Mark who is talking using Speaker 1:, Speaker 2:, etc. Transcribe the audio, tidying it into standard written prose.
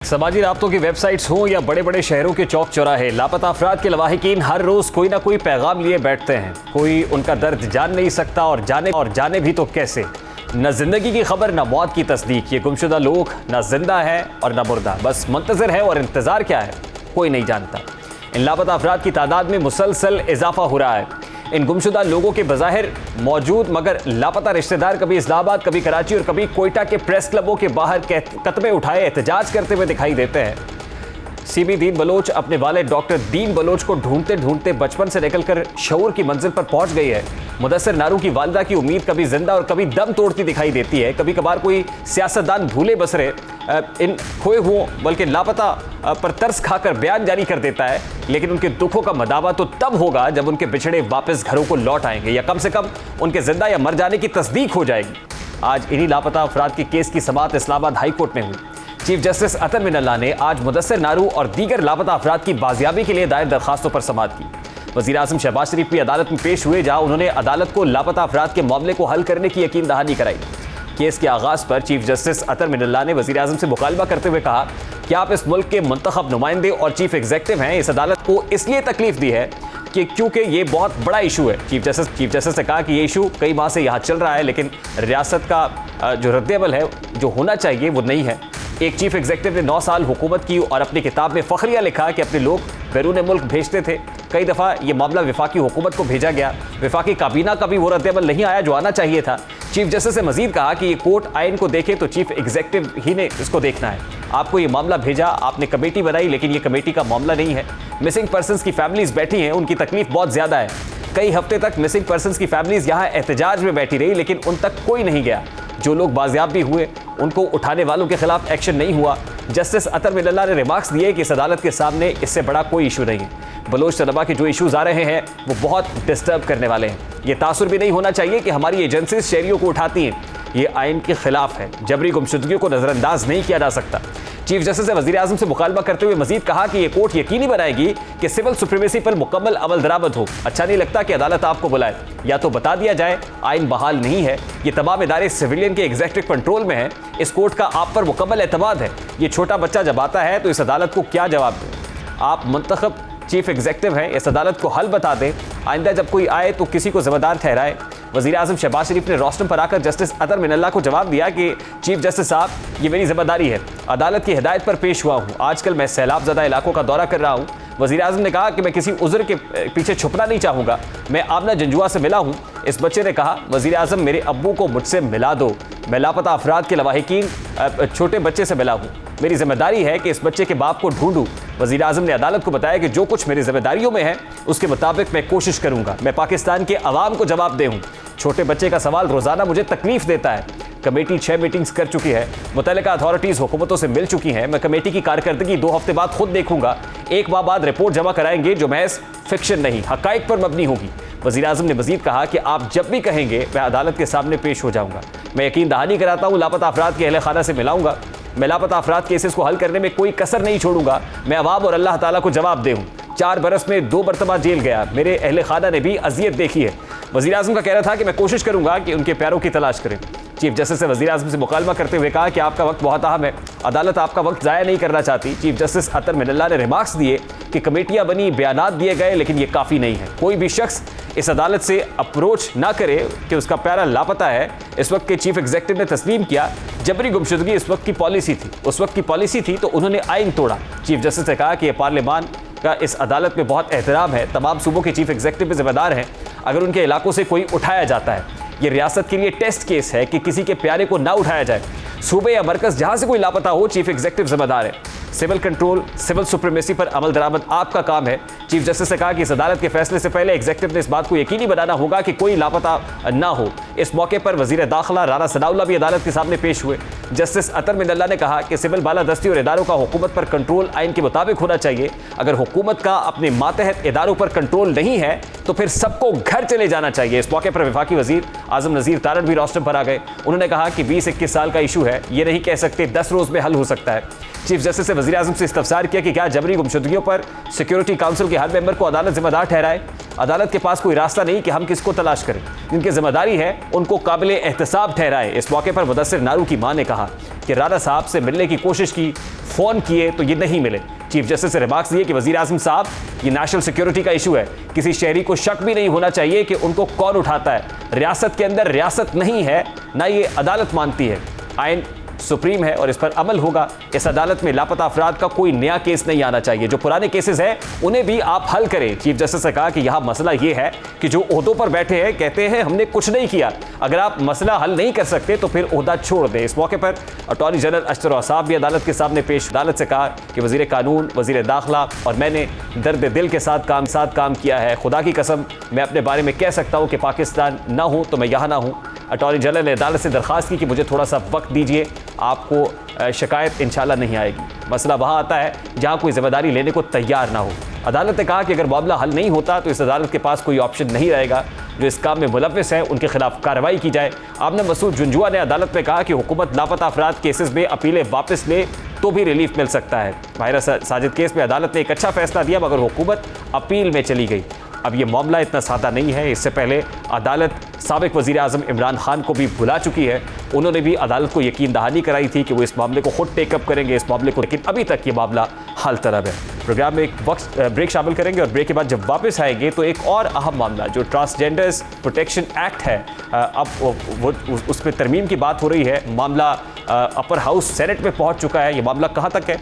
Speaker 1: समाजी राब्तों की वेबसाइट्स हों या बड़े बड़े शहरों के चौक चौराहे, लापता अफराद के लवाहिकीन हर रोज कोई ना कोई पैगाम लिए बैठते हैं। कोई उनका दर्द जान नहीं सकता और जाने भी तो कैसे। न जिंदगी की खबर, न मौत की तस्दीक। ये गुमशुदा लोग न जिंदा है और न मुर्दा, बस मुंतज़िर है और इंतज़ार क्या है कोई नहीं जानता। इन लापता अफराद की तादाद में मुसलसल इजाफा हो रहा है। इन गुमशुदा लोगों के बज़ाहिर मौजूद मगर लापता रिश्तेदार कभी इस्लामाबाद, कभी कराची और कभी कोयटा के प्रेस क्लबों के बाहर कतबे उठाए एहतजाज करते हुए दिखाई देते हैं। सीबी दीन बलोच अपने वाले डॉक्टर दीन बलोच को ढूंढते ढूंढते बचपन से निकलकर शऊर की मंजिल पर पहुंच गई है। मुदस्सिर नारू की वालिदा की उम्मीद कभी जिंदा और कभी दम तोड़ती दिखाई देती है। कभी कभार कोई सियासतदान भूले बसरे इन खोए हुओं बल्कि लापता पर तरस खाकर बयान जारी कर देता है, लेकिन उनके दुखों का मदावा तो तब होगा जब उनके बिछड़े वापस घरों को लौट आएंगे या कम से कम उनके जिंदा या मर जाने की तस्दीक हो जाएगी। आज इन्हीं लापता अफराद के केस की समाअत इस्लामाबाद हाई कोर्ट में हुई। चीफ जस्टिस अतर मिनल्लाह ने आज मुदस्सिर नारू और दीगर लापता अफराद की बाजियाबी के लिए दायर दरखास्तों पर समाअत की। वज़ीर आज़म शहबाज शरीफ भी अदालत में पेश हुए, जहां उन्होंने अदालत को लापता अफराद के मामले को हल करने की यकीन दहानी कराई। केस के आगाज़ पर चीफ जस्टिस अतर मिनल्लाह ने वज़ीर आज़म से मुकालबा करते हुए कहा कि आप इस मुल्क के मुंतखब नुमाइंदे और चीफ एग्जीक्यूटिव हैं। इस अदालत को इसलिए तकलीफ दी है कि क्योंकि ये बहुत बड़ा इशू है। चीफ जस्टिस ने कहा कि ये इशू कई माह से यहाँ चल रहा है, लेकिन रियासत का जो रद्द-ए-अमल है जो होना चाहिए वो नहीं है। एक चीफ एग्जीक्यूटिव ने 9 साल हुकूमत की और अपनी किताब में फखरिया लिखा कि अपने लोग बैरून मुल्क भेजते थे। कई दफ़ा ये मामला विफाकी हुकूमत को भेजा गया, विफाकी काबीना का भी वो रद्द-ए-अमल नहीं आया जो आना चाहिए था। चीफ जस्टिस ने मजीद कहा कि ये कोर्ट आइन को देखे तो चीफ एग्जीक्यूटिव ही ने इसको देखना है। आपको ये मामला भेजा, आपने कमेटी बनाई, लेकिन ये कमेटी का मामला नहीं है। मिसिंग पर्सनस की फैमिलीज बैठी हैं, उनकी तकलीफ बहुत ज़्यादा है। कई हफ्ते तक मिसिंग पर्सनस की फैमिलीज यहाँ एहतजाज में बैठी रही, लेकिन उन तक कोई नहीं गया। जो लोग बाजियाब भी हुए उनको उठाने वालों के खिलाफ एक्शन नहीं हुआ। जस्टिस अतर मिनल्लाह ने रिमार्क्स दिए कि इस अदालत के सामने इससे बड़ा कोई इशू नहीं है। बलोच तलबा के जो इशूज़ आ रहे हैं वो बहुत डिस्टर्ब करने वाले हैं। ये तासुर भी नहीं होना चाहिए कि हमारी एजेंसीज शहरियों को उठाती हैं, ये आइन के खिलाफ है। जबरी गुमशुदगियों को नज़रअंदाज नहीं किया जा सकता। चीफ जस्टिस ने वज़ीर आज़म से मुकालबा करते हुए मजीद कहा कि ये कोर्ट यकीनी बनाएगी कि सिविल सुप्रीमेसी पर मुकम्मल अमल दरामद हो। अच्छा नहीं लगता कि अदालत आपको बुलाए, या तो बता दिया जाए आइन बहाल नहीं है, ये तमाम इदारे सिविलियन के एग्जीक्यूटिव कंट्रोल में है, इस कोर्ट का आप पर मुकम्मल एतमाद है। ये छोटा बच्चा जब आता है तो इस अदालत को क्या जवाब दें? आप मुंतखब चीफ एग्जीक्यूटिव हैं, इस अदालत को हल बता दें। आइंदा जब कोई आए तो किसी को जिम्मेदार ठहराए। वज़ीर आज़म शहबाज शरीफ ने रोस्टम पर आकर जस्टिस अतर मिनल्लाह को जवाब दिया कि चीफ जस्टिस साहब, ये मेरी जिम्मेदारी है, अदालत की हिदायत पर पेश हुआ हूँ। आजकल मैं सैलाब ज़दा इलाकों का दौरा कर रहा हूँ। वज़ीर आज़म ने कहा कि मैं किसी उज़्र के पीछे छुपना नहीं चाहूँगा। मैं आमना जंजुआ से मिला हूँ। इस बच्चे ने कहा, वज़ीर आज़म मेरे अब्बू को मुझसे मिला दो, मैं लापता अफराद के लवाहिकीन छोटे बच्चे से मिला हूँ। मेरी जिम्मेदारी है कि इस बच्चे के बाप को ढूंढूं। वज़ीर आज़म ने अदालत को बताया कि जो कुछ मेरी जिम्मेदारियों में है उसके मुताबिक मैं कोशिश करूंगा। मैं पाकिस्तान के अवाम को जवाब दे हूँ। छोटे बच्चे का सवाल रोज़ाना मुझे तकलीफ देता है। कमेटी 6 मीटिंग्स कर चुकी है, मुतल्लिका अथॉरिटीज़ हुकूमतों से मिल चुकी हैं। मैं कमेटी की कारकर्दगी 2 हफ्ते बाद खुद देखूंगा। 1 माह बाद रिपोर्ट जमा कराएंगे जो महज फिक्शन नहीं हक़ाइक़ पर मबनी होगी। वज़ीर आज़म ने मज़ीद कहा कि आप जब भी कहेंगे मैं अदालत के सामने पेश हो जाऊँगा। मैं यकीन दहानी कराता हूँ, लापता अफराद के अहले खाना से मिलाऊंगा। मैं लापता अफराद केसेस को हल करने में कोई कसर नहीं छोड़ूंगा। मैं अवाम और अल्लाह ताला को जवाब दे हूँ। 4 बरस में 2 मरतबा जेल गया, मेरे अहले खाना ने भी अजियत देखी है। वज़ीर आज़म का कहना था कि मैं कोशिश करूंगा कि उनके प्यारों की तलाश करें। चीफ जस्टिस ने वज़ीर आज़म से मुकालमा करते हुए कहा कि आपका वक्त बहुत अहम है, अदालत आपका वक्त ज़ाया नहीं करना चाहती। चीफ जस्टिस अतर मिनल्लाह ने रिमार्क्स दिए कि कमेटियाँ बनी, बयानात दिए गए, लेकिन ये काफ़ी नहीं है। कोई भी शख्स इस अदालत से अप्रोच ना करे कि उसका प्यारा लापता है। इस वक्त के चीफ एग्जीक्यूटिव ने तस्लीम किया जबरी गुमशुदगी इस वक्त की पॉलिसी थी, उस वक्त की पॉलिसी थी तो उन्होंने आइन तोड़ा। चीफ जस्टिस ने कहा कि यह पार्लियामान का इस अदालत में बहुत एहतराम है। तमाम सूबों के चीफ एग्जीक्यूटिव जिम्मेदार हैं अगर उनके इलाकों से कोई उठाया जाता है। ये रियासत के लिए टेस्ट केस है कि किसी के प्यारे को ना उठाया जाए। सूबे या मरकज़ जहाँ से कोई लापता हो, चीफ एग्जीक्यूटिव जिम्मेदार है। सिविल कंट्रोल, सिविल सुप्रीमेसी पर अमल दरामद आपका काम है। चीफ जस्टिस ने कहा कि इस अदालत के फैसले से पहले एग्जीक्यूटिव ने इस बात को यकीनी बनाना होगा कि कोई लापता ना हो। इस मौके पर वज़ीर दाखिला राना सनाउल्लाह भी अदालत के सामने पेश हुए। जस्टिस अतर मिनल्लाह ने कहा कि सिविल बालादस्ती और इदारों का हुकूमत पर कंट्रोल आइन के मुताबिक होना चाहिए। अगर हुकूमत का अपने मातहत इदारों पर कंट्रोल नहीं है तो फिर सबको घर चले जाना चाहिए। इस मौके पर वफाकी वज़ीर आज़म नज़ीर तारड़ भी रोस्टम पर आ गए। उन्होंने कहा कि 20-21 साल का इशू है, ये नहीं कह सकते 10 रोज़ में हल हो सकता है। चीफ जस्टिस ने वज़ीर आज़म से इस्तफसार किया कि क्या जबरी गुमशुदगियों पर सिक्योरिटी काउंसिल के हर मेंबर को अदालत जिम्मेदार ठहराए। अदालत के पास कोई रास्ता नहीं कि हम किसको तलाश करें। जिनकी जिम्मेदारी है उनको काबिल एहतसाब ठहराए। इस मौके पर मुदस्सिर नारू की मां ने कहा कि राणा साहब से मिलने की कोशिश की, फोन किए तो ये नहीं मिले। चीफ जस्टिस से रिमार्क्स दिए कि वजीर आजम साहब, ये नेशनल सिक्योरिटी का इशू है, किसी शहरी को शक भी नहीं होना चाहिए कि उनको कौन उठाता है। रियासत के अंदर रियासत नहीं है, ना ये अदालत मानती है। आइन सुप्रीम है और इस पर अमल होगा। इस अदालत में लापता अफराद का कोई नया केस नहीं आना चाहिए। जो पुराने केसेस हैं उन्हें भी आप हल करें। चीफ जस्टिस ने कहा कि यह मसला यह है कि जो ओहदों पर बैठे हैं कहते हैं हमने कुछ नहीं किया। अगर आप मसला हल नहीं कर सकते तो फिर ओहदा छोड़ दें। इस मौके पर अटॉर्नी जनरल अशतर औसाफ भी अदालत के सामने पेश। अदालत से कहा कि वजीर कानून, वजीर दाखिला और मैंने दर्द दिल के साथ काम किया है। खुदा की कसम मैं अपने बारे में कह सकता हूँ कि पाकिस्तान ना हो तो मैं यहाँ ना हूँ। अटॉर्नी जनरल ने अदालत से दरख्वास्त की कि मुझे थोड़ा सा वक्त दीजिए, आपको शिकायत इंशाल्लाह नहीं आएगी। मसला वहाँ आता है जहाँ कोई जिम्मेदारी लेने को तैयार ना हो। अदालत ने कहा कि अगर मामला हल नहीं होता तो इस अदालत के पास कोई ऑप्शन नहीं रहेगा। जो इस काम में मुलव्विस है उनके खिलाफ कार्रवाई की जाए। आमना मसूद जुंजुआ ने अदालत में कहा कि हुकूमत लापता अफराद केसेस में अपीलें वापस ले तो भी रिलीफ मिल सकता है। माहिरा साजिद केस में अदालत ने एक अच्छा फैसला दिया मगर हुकूमत अपील में चली गई। अब ये मामला इतना सादा नहीं है। इससे पहले अदालत साबिक वज़ीर आज़म इमरान खान को भी बुला चुकी है। उन्होंने भी अदालत को यकीन दहानी कराई थी कि वो इस मामले को खुद टेकअप करेंगे इस मामले को, लेकिन अभी तक ये मामला हल तलब है। प्रोग्राम में एक वक्त ब्रेक शामिल करेंगे और ब्रेक के बाद जब वापस आएंगे तो एक और अहम मामला जो ट्रांसजेंडर्स प्रोटेक्शन एक्ट है, अब वो उस पर तरमीम की बात हो रही है। मामला अपर हाउस सेनेट में पहुँच चुका है। ये मामला कहाँ तक है